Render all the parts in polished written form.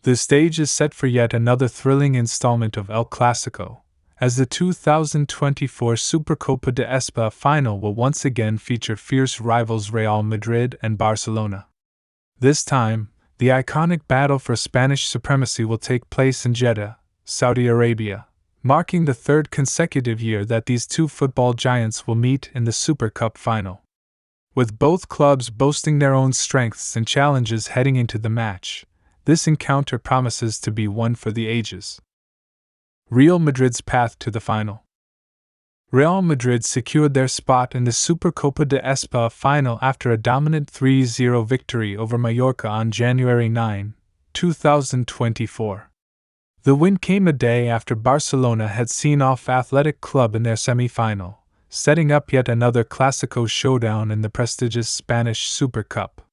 The stage is set for yet another thrilling installment of El Clasico, as the 2024 Supercopa de España final will once again feature fierce rivals Real Madrid and Barcelona. This time, the iconic battle for Spanish supremacy will take place in Jeddah, Saudi Arabia, marking the third consecutive year that these two football giants will meet in the Super Cup final. With both clubs boasting their own strengths and challenges heading into the match, this encounter promises to be one for the ages. Real Madrid's path to the final. Real Madrid secured their spot in the Supercopa de España final after a dominant 3-0 victory over Mallorca on January 9, 2024. The win came a day after Barcelona had seen off Athletic Club in their semi-final, setting up yet another Clasico showdown in the prestigious Spanish Super Cup.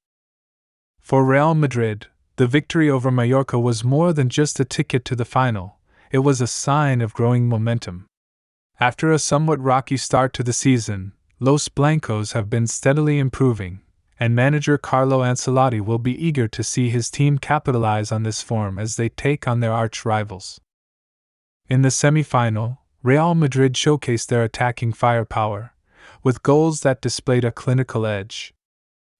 For Real Madrid, the victory over Mallorca was more than just a ticket to the final, it was a sign of growing momentum. After a somewhat rocky start to the season, Los Blancos have been steadily improving, and manager Carlo Ancelotti will be eager to see his team capitalize on this form as they take on their arch-rivals. In the semi-final, Real Madrid showcased their attacking firepower, with goals that displayed a clinical edge.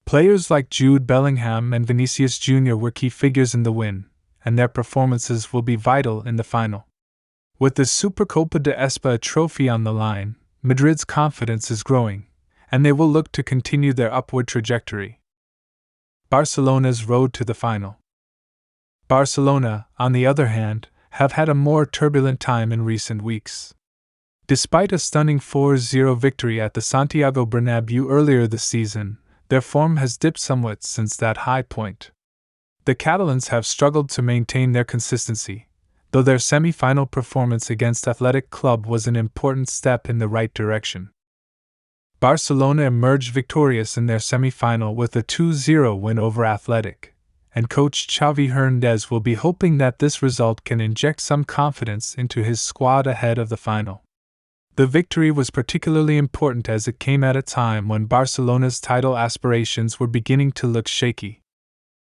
Players like Jude Bellingham and Vinicius Jr. were key figures in the win, and their performances will be vital in the final. With the Supercopa de España trophy on the line, Madrid's confidence is growing, and they will look to continue their upward trajectory. Barcelona's road to the final. Barcelona, on the other hand, have had a more turbulent time in recent weeks. Despite a stunning 4-0 victory at the Santiago Bernabéu earlier this season, their form has dipped somewhat since that high point. The Catalans have struggled to maintain their consistency, though their semi-final performance against Athletic Club was an important step in the right direction. Barcelona emerged victorious in their semi-final with a 2-0 win over Athletic, and coach Xavi Hernandez will be hoping that this result can inject some confidence into his squad ahead of the final. The victory was particularly important as it came at a time when Barcelona's title aspirations were beginning to look shaky.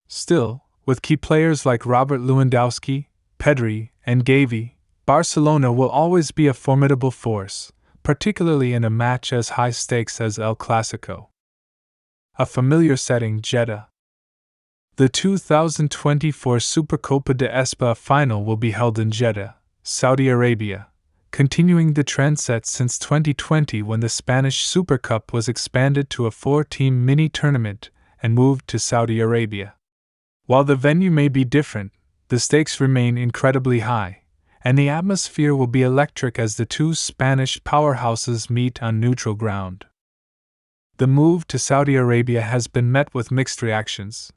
Still, with key players like Robert Lewandowski, Pedri, and Gavi, Barcelona will always be a formidable force, particularly in a match as high stakes as El Clasico. A familiar setting, Jeddah. The 2024 Supercopa de España final will be held in Jeddah, Saudi Arabia, continuing the trend set since 2020 when the Spanish Super Cup was expanded to a 4-team mini-tournament and moved to Saudi Arabia. While the venue may be different, the stakes remain incredibly high, and the atmosphere will be electric as the two Spanish powerhouses meet on neutral ground. The move to Saudi Arabia has been met with mixed reactions.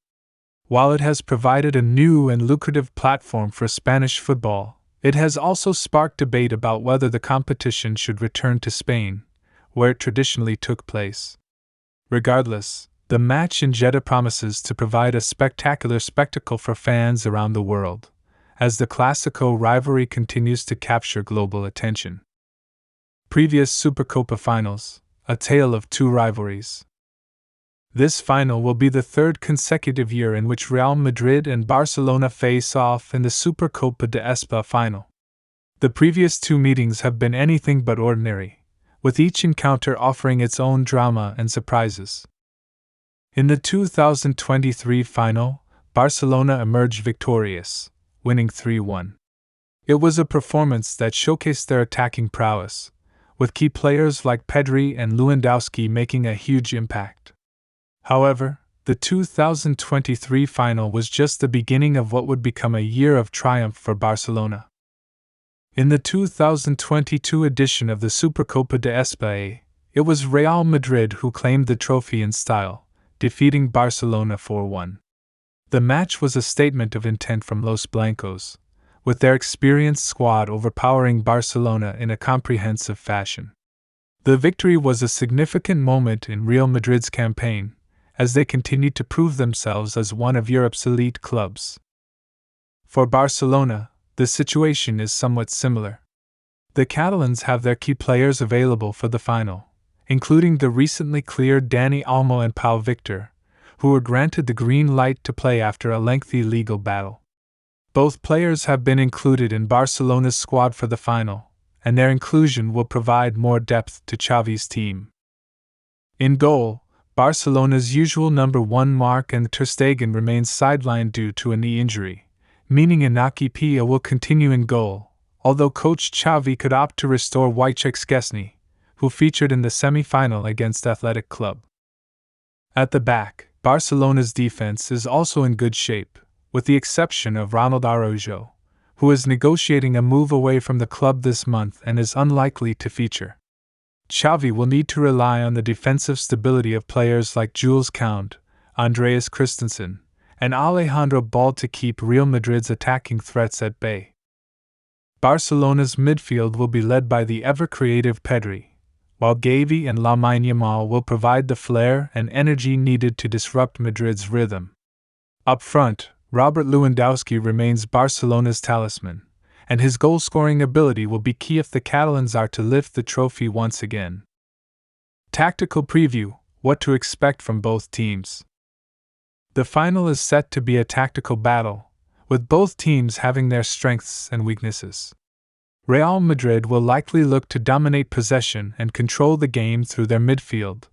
While it has provided a new and lucrative platform for Spanish football, it has also sparked debate about whether the competition should return to Spain, where it traditionally took place. Regardless, the match in Jeddah promises to provide a spectacular spectacle for fans around the world, as the Clasico rivalry continues to capture global attention. Previous Supercopa finals, a tale of two rivalries. This final will be the third consecutive year in which Real Madrid and Barcelona face off in the Supercopa de España final. The previous two meetings have been anything but ordinary, with each encounter offering its own drama and surprises. In the 2023 final, Barcelona emerged victorious, winning 3-1. It was a performance that showcased their attacking prowess, with key players like Pedri and Lewandowski making a huge impact. However, the 2023 final was just the beginning of what would become a year of triumph for Barcelona. In the 2022 edition of the Supercopa de España, it was Real Madrid who claimed the trophy in style, defeating Barcelona 4-1. The match was a statement of intent from Los Blancos, with their experienced squad overpowering Barcelona in a comprehensive fashion. The victory was a significant moment in Real Madrid's campaign, as they continued to prove themselves as one of Europe's elite clubs. For Barcelona, the situation is somewhat similar. The Catalans have their key players available for the final, including the recently cleared Dani Olmo and Pau Victor, who were granted the green light to play after a lengthy legal battle. Both players have been included in Barcelona's squad for the final, and their inclusion will provide more depth to Xavi's team. In goal, Barcelona's usual number 1 Marc and ter Stegen remains sidelined due to a knee injury, meaning Inaki Pia will continue in goal, although coach Xavi could opt to restore Wojciech Szczesny, who featured in the semi-final against Athletic Club. At the back, Barcelona's defense is also in good shape, with the exception of Ronald Araujo, who is negotiating a move away from the club this month and is unlikely to feature. Xavi will need to rely on the defensive stability of players like Jules Kounde, Andreas Christensen, and Alejandro Ball to keep Real Madrid's attacking threats at bay. Barcelona's midfield will be led by the ever-creative Pedri, while Gavi and Lamine Yamal will provide the flair and energy needed to disrupt Madrid's rhythm. Up front, Robert Lewandowski remains Barcelona's talisman, and his goal-scoring ability will be key if the Catalans are to lift the trophy once again. Tactical preview: what to expect from both teams. The final is set to be a tactical battle, with both teams having their strengths and weaknesses. Real Madrid will likely look to dominate possession and control the game through their midfield,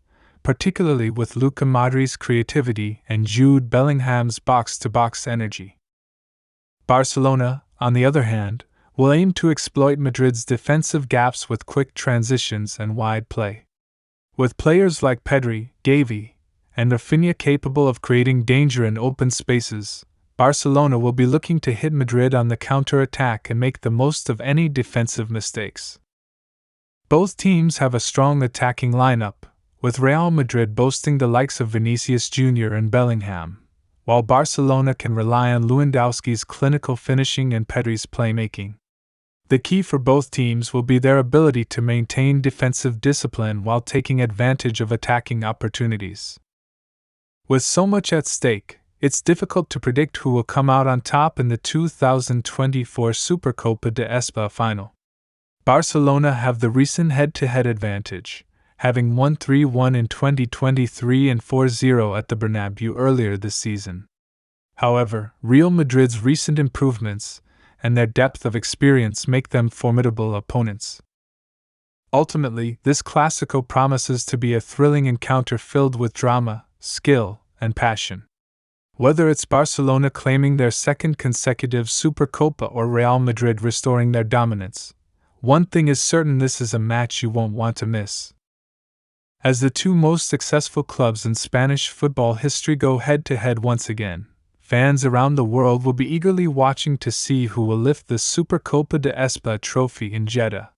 particularly with Luka Modric's creativity and Jude Bellingham's box-to-box energy. Barcelona, on the other hand, will aim to exploit Madrid's defensive gaps with quick transitions and wide play. With players like Pedri, Gavi, and Rafinha capable of creating danger in open spaces, Barcelona will be looking to hit Madrid on the counter-attack and make the most of any defensive mistakes. Both teams have a strong attacking lineup, with Real Madrid boasting the likes of Vinicius Jr. and Bellingham, while Barcelona can rely on Lewandowski's clinical finishing and Pedri's playmaking. The key for both teams will be their ability to maintain defensive discipline while taking advantage of attacking opportunities. With so much at stake, it's difficult to predict who will come out on top in the 2024 Supercopa de España final. Barcelona have the recent head-to-head advantage, having won 3-1 in 2023 and 4-0 at the Bernabeu earlier this season. However, Real Madrid's recent improvements and their depth of experience make them formidable opponents. Ultimately, this Clasico promises to be a thrilling encounter filled with drama, skill, and passion. Whether it's Barcelona claiming their second consecutive Supercopa or Real Madrid restoring their dominance, one thing is certain: this is a match you won't want to miss. As the two most successful clubs in Spanish football history go head-to-head once again, fans around the world will be eagerly watching to see who will lift the Supercopa de España trophy in Jeddah.